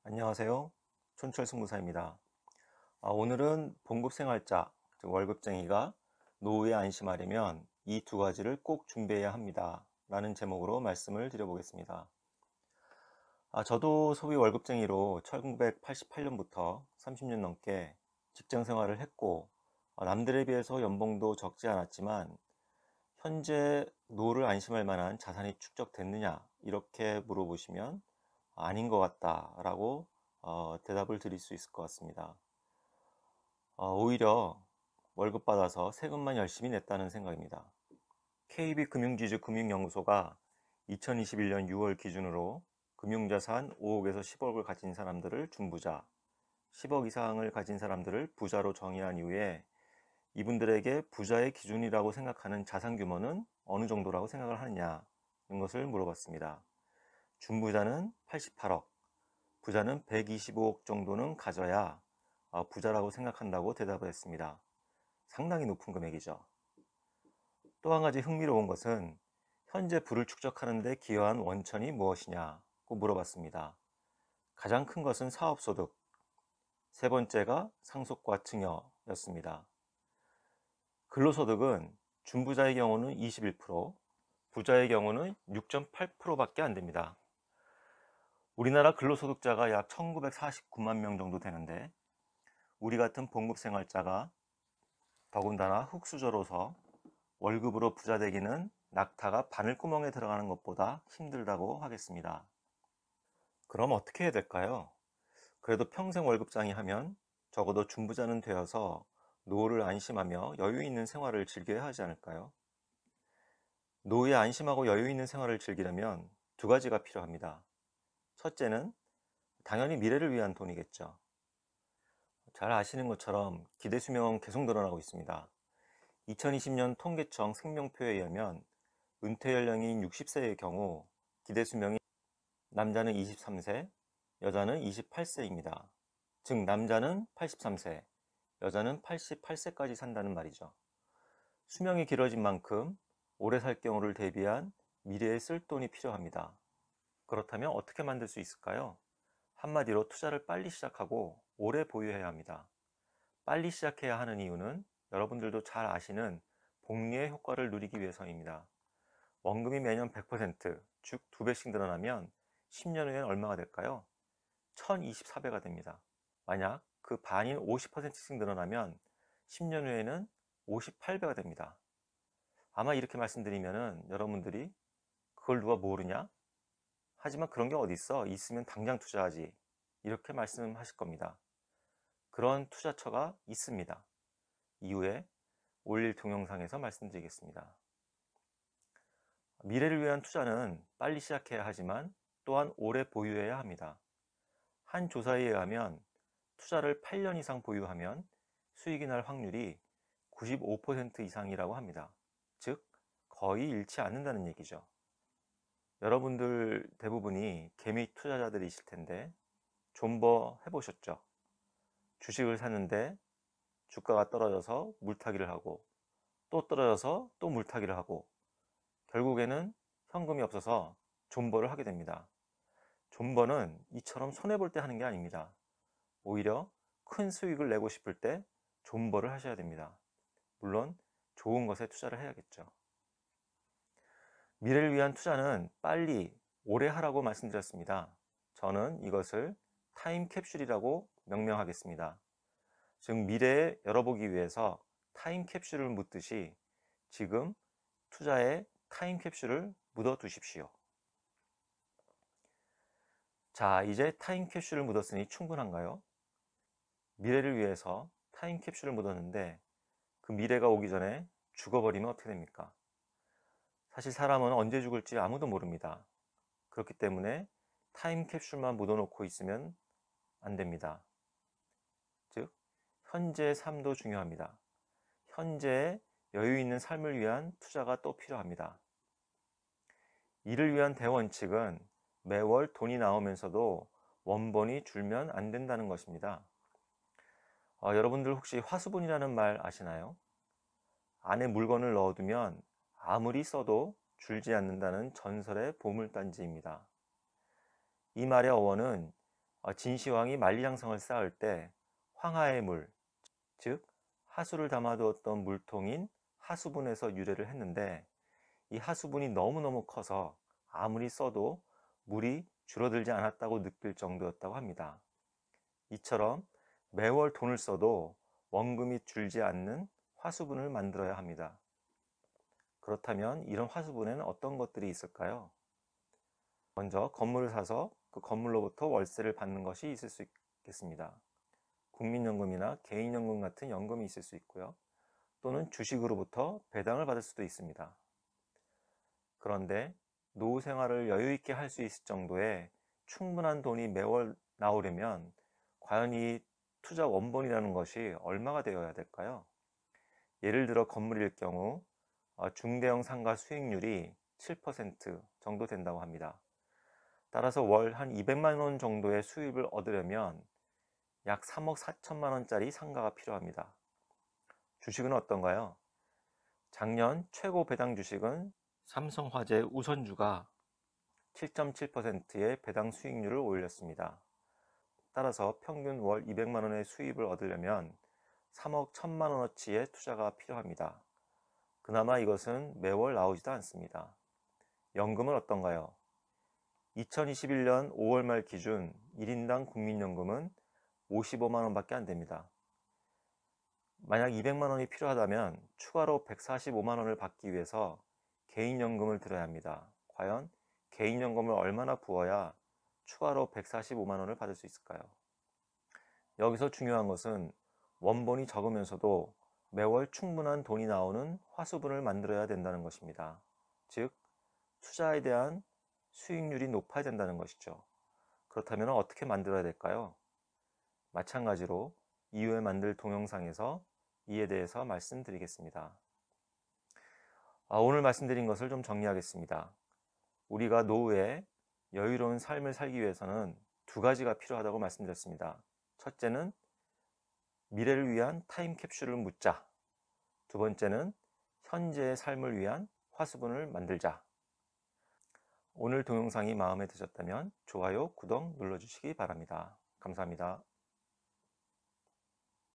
안녕하세요. 촌철승무사입니다. 오늘은 봉급생활자, 즉 월급쟁이가 노후에 안심하려면 이 두 가지를 꼭 준비해야 합니다. 라는 제목으로 말씀을 드려보겠습니다. 저도 소위 월급쟁이로 1988년부터 30년 넘게 직장 생활을 했고, 남들에 비해서 연봉도 적지 않았지만, 현재 노후를 안심할 만한 자산이 축적됐느냐, 이렇게 물어보시면 아닌 것 같다라고 대답을 드릴 수 있을 것 같습니다. 오히려 월급 받아서 세금만 열심히 냈다는 생각입니다. KB금융지주 금융연구소가 2021년 6월 기준으로 금융자산 5억에서 10억을 가진 사람들을 준부자, 10억 이상을 가진 사람들을 부자로 정의한 이후에 이분들에게 부자의 기준이라고 생각하는 자산 규모는 어느 정도라고 생각을 하느냐는 것을 물어봤습니다. 준부자는 88억, 부자는 125억 정도는 가져야 부자라고 생각한다고 대답을 했습니다. 상당히 높은 금액이죠. 또 한 가지 흥미로운 것은 현재 부를 축적하는 데 기여한 원천이 무엇이냐고 물어봤습니다. 가장 큰 것은 사업소득, 세 번째가 상속과 증여였습니다. 근로소득은 준부자의 경우는 21%, 부자의 경우는 6.8%밖에 안 됩니다. 우리나라 근로소득자가 약 1949만 명 정도 되는데 우리 같은 봉급생활자가 더군다나 흙수저로서 월급으로 부자 되기는 낙타가 바늘구멍에 들어가는 것보다 힘들다고 하겠습니다. 그럼 어떻게 해야 될까요? 그래도 평생 월급장이 하면 적어도 준부자는 되어서 노후를 안심하며 여유 있는 생활을 즐겨야 하지 않을까요? 노후에 안심하고 여유 있는 생활을 즐기려면 두 가지가 필요합니다. 첫째는 당연히 미래를 위한 돈이겠죠. 잘 아시는 것처럼 기대 수명은 계속 늘어나고 있습니다. 2020년 통계청 생명표에 의하면 은퇴 연령인 60세의 경우 기대 수명이 남자는 23세, 여자는 28세입니다. 즉 남자는 83세, 여자는 88세까지 산다는 말이죠. 수명이 길어진 만큼 오래 살 경우를 대비한 미래에 쓸 돈이 필요합니다. 그렇다면 어떻게 만들 수 있을까요? 한마디로 투자를 빨리 시작하고 오래 보유해야 합니다. 빨리 시작해야 하는 이유는 여러분들도 잘 아시는 복리의 효과를 누리기 위해서입니다. 원금이 매년 100%, 즉 2배씩 늘어나면 10년 후엔 얼마가 될까요? 1024배가 됩니다. 만약 그 반인 50%씩 늘어나면 10년 후에는 58배가 됩니다. 아마 이렇게 말씀드리면 여러분들이 그걸 누가 모르냐? 하지만 그런 게 어디 있어? 있으면 당장 투자하지. 이렇게 말씀하실 겁니다. 그런 투자처가 있습니다. 이후에 올릴 동영상에서 말씀드리겠습니다. 미래를 위한 투자는 빨리 시작해야 하지만 또한 오래 보유해야 합니다. 한 조사에 의하면 투자를 8년 이상 보유하면 수익이 날 확률이 95% 이상이라고 합니다. 즉 거의 잃지 않는다는 얘기죠. 여러분들 대부분이 개미 투자자들이실 텐데 존버 해보셨죠? 주식을 샀는데 주가가 떨어져서 물타기를 하고 또 떨어져서 또 물타기를 하고 결국에는 현금이 없어서 존버를 하게 됩니다. 존버는 이처럼 손해볼 때 하는 게 아닙니다. 오히려 큰 수익을 내고 싶을 때 존버를 하셔야 됩니다. 물론 좋은 것에 투자를 해야겠죠. 미래를 위한 투자는 빨리 오래 하라고 말씀드렸습니다. 저는 이것을 타임캡슐이라고 명명하겠습니다. 즉 미래에 열어보기 위해서 타임캡슐을 묻듯이 지금 투자에 타임캡슐을 묻어 두십시오. 자, 이제 타임캡슐을 묻었으니 충분한가요? 미래를 위해서 타임캡슐을 묻었는데 그 미래가 오기 전에 죽어버리면 어떻게 됩니까? 사실 사람은 언제 죽을지 아무도 모릅니다. 그렇기 때문에 타임캡슐만 묻어놓고 있으면 안 됩니다. 즉, 현재의 삶도 중요합니다. 현재의 여유 있는 삶을 위한 투자가 또 필요합니다. 이를 위한 대원칙은 매월 돈이 나오면서도 원본이 줄면 안 된다는 것입니다. 여러분들 혹시 화수분이라는 말 아시나요? 안에 물건을 넣어두면 아무리 써도 줄지 않는다는 전설의 보물단지입니다. 이 말의 어원은 진시황이 만리장성을 쌓을 때 황하의 물, 즉 하수를 담아두었던 물통인 하수분에서 유래를 했는데, 이 하수분이 너무너무 커서 아무리 써도 물이 줄어들지 않았다고 느낄 정도였다고 합니다. 이처럼 매월 돈을 써도 원금이 줄지 않는 화수분을 만들어야 합니다. 그렇다면 이런 화수분에는 어떤 것들이 있을까요? 먼저 건물을 사서 그 건물로부터 월세를 받는 것이 있을 수 있겠습니다. 국민연금이나 개인연금 같은 연금이 있을 수 있고요. 또는 주식으로부터 배당을 받을 수도 있습니다. 그런데 노후 생활을 여유 있게 할 수 있을 정도의 충분한 돈이 매월 나오려면 과연 이 투자 원본이라는 것이 얼마가 되어야 될까요? 예를 들어 건물일 경우 중대형 상가 수익률이 7% 정도 된다고 합니다. 따라서 월 한 200만 원 정도의 수입을 얻으려면 약 3억 4천만 원짜리 상가가 필요합니다. 주식은 어떤가요? 작년 최고 배당 주식은 삼성화재 우선주가 7.7%의 배당 수익률을 올렸습니다. 따라서 평균 월 200만 원의 수입을 얻으려면 3억 1천만 원어치의 투자가 필요합니다. 그나마 이것은 매월 나오지도 않습니다. 연금은 어떤가요? 2021년 5월 말 기준 1인당 국민연금은 55만 원밖에 안 됩니다. 만약 200만 원이 필요하다면 추가로 145만 원을 받기 위해서 개인연금을 들어야 합니다. 과연 개인연금을 얼마나 부어야 추가로 145만 원을 받을 수 있을까요? 여기서 중요한 것은 원본이 적으면서도 매월 충분한 돈이 나오는 화수분을 만들어야 된다는 것입니다. 즉, 투자에 대한 수익률이 높아야 된다는 것이죠. 그렇다면 어떻게 만들어야 될까요? 마찬가지로 이후에 만들 동영상에서 이에 대해서 말씀드리겠습니다. 오늘 말씀드린 것을 좀 정리하겠습니다. 우리가 노후에 여유로운 삶을 살기 위해서는 두 가지가 필요하다고 말씀드렸습니다. 첫째는 미래를 위한 타임캡슐을 묻자. 두 번째는 현재의 삶을 위한 화수분을 만들자. 오늘 동영상이 마음에 드셨다면 좋아요, 구독 눌러주시기 바랍니다. 감사합니다.